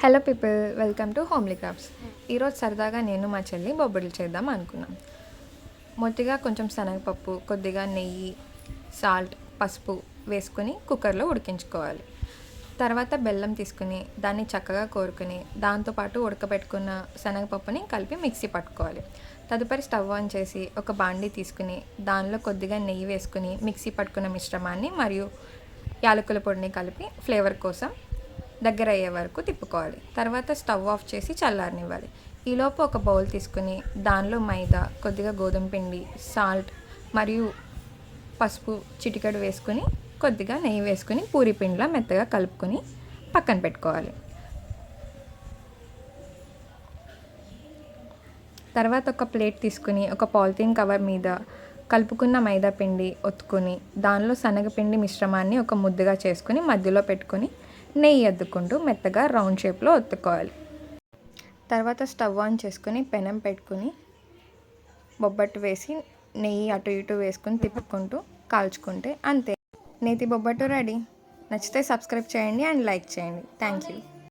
Hello people, welcome to homely crafts. ఈరోజు సరదాగా నేను మా చెల్లి బొబ్బట్లు చేద్దాం అనుకున్నాం. మొదటిగా కొంచెం శనగపప్పు, కొద్దిగా నెయ్యి, సాల్ట్, పసుపు వేసుకుని కుక్కర్లో ఉడికించుకోవాలి. తర్వాత బెల్లం తీసుకుని దాన్ని చక్కగా కోరుకుని దాంతోపాటు ఉడకబెట్టుకున్న శనగపప్పుని కలిపి మిక్సీ పట్టుకోవాలి. తదుపరి స్టవ్ ఆన్ చేసి ఒక బాండీ తీసుకుని దానిలో కొద్దిగా నెయ్యి వేసుకుని మిక్సీ పట్టుకున్న మిశ్రమాన్ని మరియు యాలకుల పొడిని కలిపి ఫ్లేవర్ కోసం దగ్గర అయ్యే వరకు తిప్పుకోవాలి. తర్వాత స్టవ్ ఆఫ్ చేసి చల్లారనివ్వాలి. ఈలోపు ఒక బౌల్ తీసుకుని దానిలో మైదా, కొద్దిగా గోధుమ పిండి, సాల్ట్ మరియు పసుపు చిటికెడు వేసుకుని కొద్దిగా నెయ్యి వేసుకుని పూరి పిండిలా మెత్తగా కలుపుకొని పక్కన పెట్టుకోవాలి. తర్వాత ఒక ప్లేట్ తీసుకుని ఒక పాలిథీన్ కవర్ మీద కలుపుకున్న మైదా పిండి ఒత్తుకొని దానిలో శనగపిండి మిశ్రమాన్ని ఒక ముద్దగా చేసుకుని మధ్యలో పెట్టుకొని నెయ్యి అద్దుకుంటూ మెత్తగా రౌండ్ షేప్లో ఒత్తుకోవాలి. తర్వాత స్టవ్ ఆన్ చేసుకుని పెనం పెట్టుకుని బొబ్బట్టు వేసి నెయ్యి అటు ఇటు వేసుకుని తిప్పుకుంటూ కాల్చుకుంటే అంతే, నేతి బొబ్బట్టు రెడీ. నచ్చితే సబ్స్క్రైబ్ చేయండి అండ్ లైక్ చేయండి. Thank you.